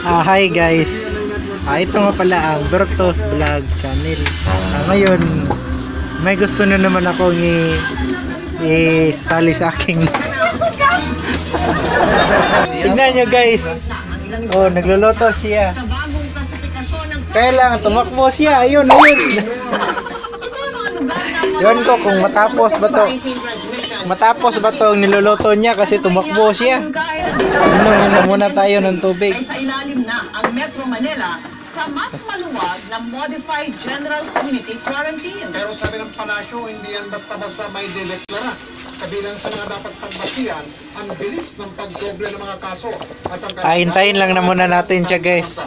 Hi guys. Ito nga pala ang Bertos Vlog Channel. Ngayon, may gusto na naman akong isali sa aking. Tignan nyo guys. Oh, nagluluto siya. Kaya lang, tumakbo siya. Ayun. Yun ko kung matapos ba to ang niluluto niya kasi tumakbo siya. Inom muna tayo ng tubig. Sa ilalim na ang Metro Manila sa mas maluwag na Modified General Community Quarantine. Pero sabi ng palasyo, hindi yan basta-basta may dineklara. Kabilang sa mga dapat pagbasihan, ang bilis ng pagdoble ng mga kaso. At ang Hintayin lang na muna natin siya guys.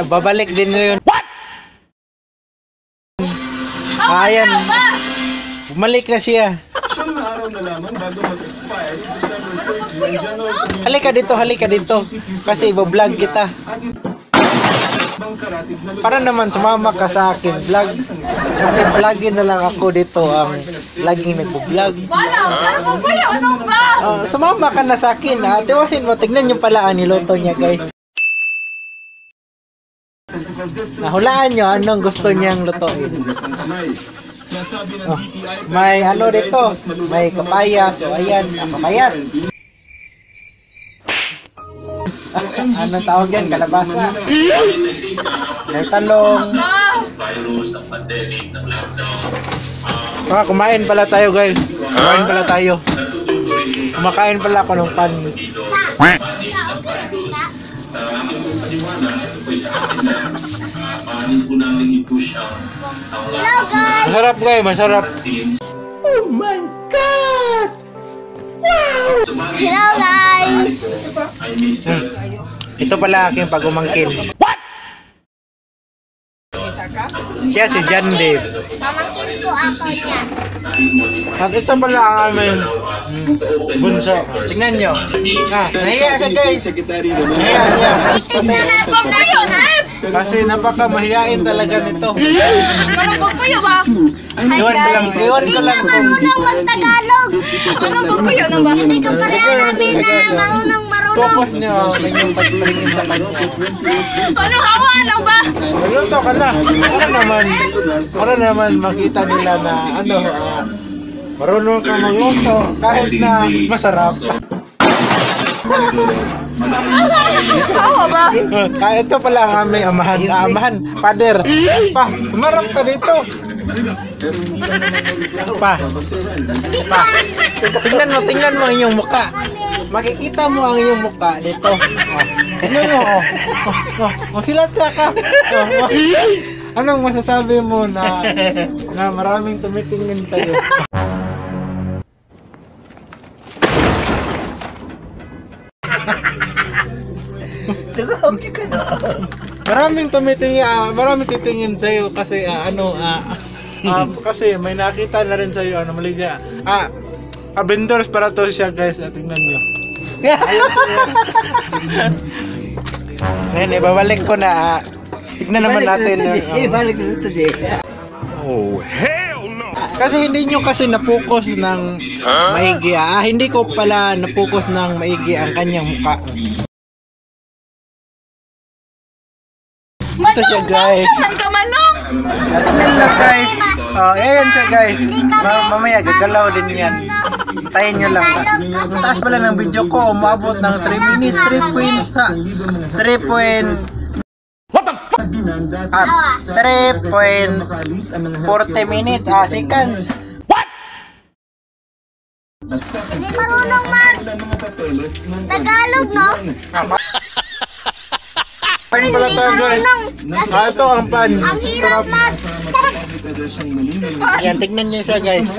Babalik din yun. Ayan. Bumalik na siya. siyang na araw na lamang bago mag-expire sa September 30 ang General Community. Halika dito. Kasi ibo-vlog kita. Para naman sumama ka sa akin vlog. Kasi vlogin na lang ako dito ang laging nagbo-vlog. Sumama ka na sa akin. Tiwasin mo, tignan nyo pala ang niluto niya guys. Nahulaan nyo anong gusto niyang lutuin. May ano dito, may kapayas. So ayan, kapayas. Anong tawag yan? Kalabasa. May talong. Kumain pala tayo guys. Kumakain pala ako ng pan. Masarap guys, masarap. Oh my god! Wow! Hello guys! Ito pala aking pag-umangkin. What? Siya si John Dave. Mamangkin ko ako niya. At ito pala ang aming bunso. Tingnan nyo. Nahiya ka guys. Nahiya niya. Kasi napaka mahiyain talaga nito. Anong pagpuyo ba? Iwan ko lang kung Marunong mag-Tagalog. Anong pagpuyo na ba? Hindi ka pareho namin na marunong focus nyo ang inyong pagpalingin sa kanya. Anong hawa? Ano ba? Magluto ka na. Para naman makita nila na marunong ka magluto kahit na masarap. Hawa ba? Ito pala ang aming amahan. Father. Pa, umarap ka dito. Pa. Tingnan mo ang iyong mukha. Makikita mo ang iyong mukha dito. Tingnan mo. Masilat ka. Anong masasabi mo na maraming tumitingin tayo? Maraming titingin sa'yo kasi kasi may nakita na rin sa'yo maligya. Avengers para to siya guys, tingnan nyo. Ngayon, ibabalik ko na. Tignan naman natin. Ibalik ko today. Oh, hell no! Kasi hindi nyo kasi na-focus ng maigi. Hindi ko pala na-focus ng maigi ang kanyang mukha. Ito siya guys. Tingnan na guys. Ayan siya guys. Mamaya gagalaw din yan. Tayin nyo lang. Taas pala ng video ko. Umabot ng 3 minutes. 3 What the fuck? At 3.40 minutes. Seconds. What? Hindi marunong mag-Tagalog, no? Pan pala tayo guys. Ito ang pan. Ang hirap mag... Ayan, tignan nyo siya guys.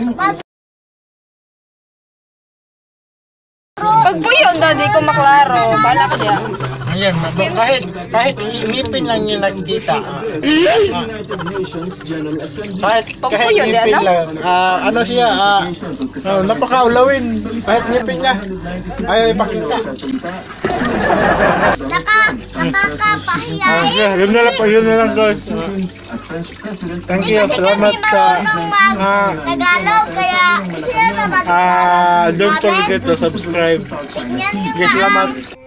Pagpuyon na di ko maklaro, balak diya. Ayan, kahit ngipin lang yung nakikita. Kahit ngipin lang. Napakaulawin. Kahit ngipin niya. Ayaw ipakita. Nakakapahiyain. Yun na lang guys. Thank you. Salamat sa Tagalog, kaya share naman sa don't forget to subscribe. tingnan nyo Yes, na salamat.